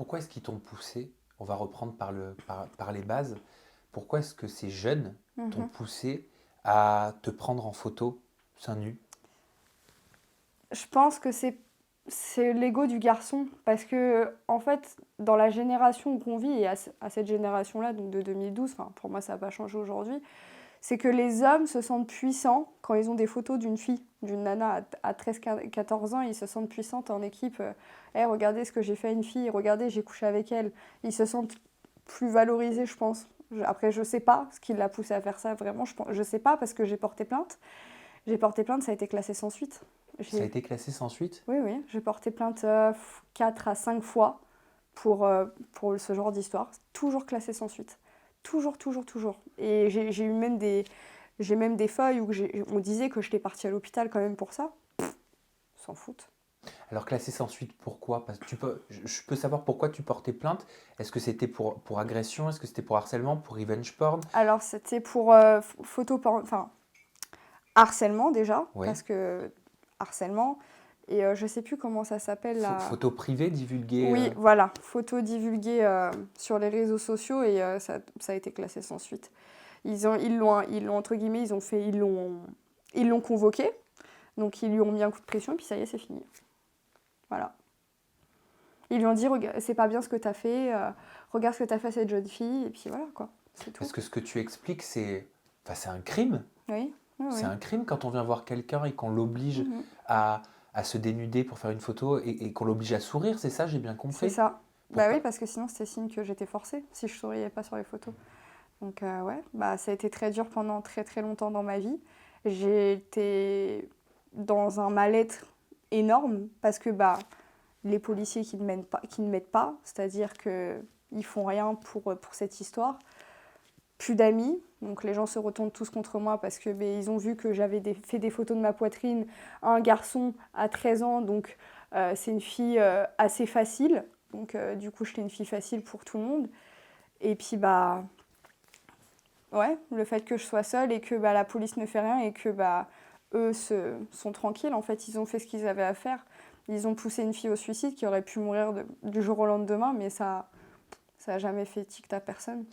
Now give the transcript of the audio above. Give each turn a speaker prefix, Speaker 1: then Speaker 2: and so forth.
Speaker 1: pourquoi est-ce qu'ils t'ont poussé? On va reprendre par les bases. Pourquoi est-ce que ces jeunes t'ont
Speaker 2: Mhm.
Speaker 1: poussé à te prendre en photo seins nus?
Speaker 2: Je pense que c'est l'ego du garçon parce que en fait dans la génération qu'on vit et à cette génération-là donc de 2012, enfin pour moi ça n'a pas changé aujourd'hui, c'est que les hommes se sentent puissants quand ils ont des photos d'une fille, d'une nana à 13-14 ans, ils se sentent puissantes en équipe. Eh, regardez ce que j'ai fait à une fille, regardez, j'ai couché avec elle. Ils se sentent plus valorisés, je pense. Après, je sais pas ce qui l'a poussé à faire ça, vraiment. Je sais pas parce que j'ai porté plainte. J'ai porté plainte, ça a été classé sans suite.
Speaker 1: Ça a
Speaker 2: J'ai,
Speaker 1: été classé sans suite?
Speaker 2: oui, oui, j'ai porté plainte 4 à 5 fois pour ce genre d'histoire. Toujours classé sans suite. Toujours, toujours, toujours. Et j'ai eu même j'ai même des feuilles où on disait que j'étais partie à l'hôpital quand même pour ça. S'en foutent.
Speaker 1: Alors classé sans suite, pourquoi? Parce que je peux savoir pourquoi tu portais plainte. Est-ce que c'était pour agression? Est-ce que c'était pour harcèlement? Pour revenge porn?
Speaker 2: Alors c'était pour enfin harcèlement déjà,
Speaker 1: Oui.
Speaker 2: parce que harcèlement, et je sais plus comment ça s'appelle là.
Speaker 1: Photo privée divulguée
Speaker 2: Oui, voilà, photo divulguée sur les réseaux sociaux et ça a été classé sans suite. Ils l'ont entre guillemets, ils l'ont convoqué, donc ils lui ont mis un coup de pression et puis ça y est, c'est fini. Voilà. Ils lui ont dit, c'est pas bien ce que t'as fait, regarde ce que t'as fait à cette jeune fille, et puis voilà quoi, c'est tout.
Speaker 1: Parce que ce que tu expliques, c'est un crime.
Speaker 2: Oui, oui,
Speaker 1: C'est
Speaker 2: oui.
Speaker 1: un crime quand on vient voir quelqu'un et qu'on l'oblige
Speaker 2: Mhm.
Speaker 1: à, à se dénuder pour faire une photo et qu'on l'oblige à sourire, c'est ça, j'ai bien
Speaker 2: C'est
Speaker 1: compris.
Speaker 2: ça.
Speaker 1: Pour
Speaker 2: Bah oui,
Speaker 1: pas...
Speaker 2: parce que sinon c'était signe que j'étais forcée, si je souriais pas sur les photos. Donc ouais, bah ça a été très dur pendant très très longtemps dans ma vie. J'ai été dans un mal-être énorme parce que bah les policiers qui ne m'aident pas, c'est-à-dire que ils font rien pour cette histoire. Plus d'amis, donc les gens se retournent tous contre moi parce que ils ont vu que j'avais fait des photos de ma poitrine à un garçon à 13 ans, donc c'est une fille assez facile. Donc du coup j'étais une fille facile pour tout le monde. Et puis bah ouais, le fait que je sois seule et que bah, la police ne fait rien et que bah, eux sont tranquilles, en fait, ils ont fait ce qu'ils avaient à faire. Ils ont poussé une fille au suicide qui aurait pu mourir du jour au lendemain, mais ça a jamais fait tic à personne.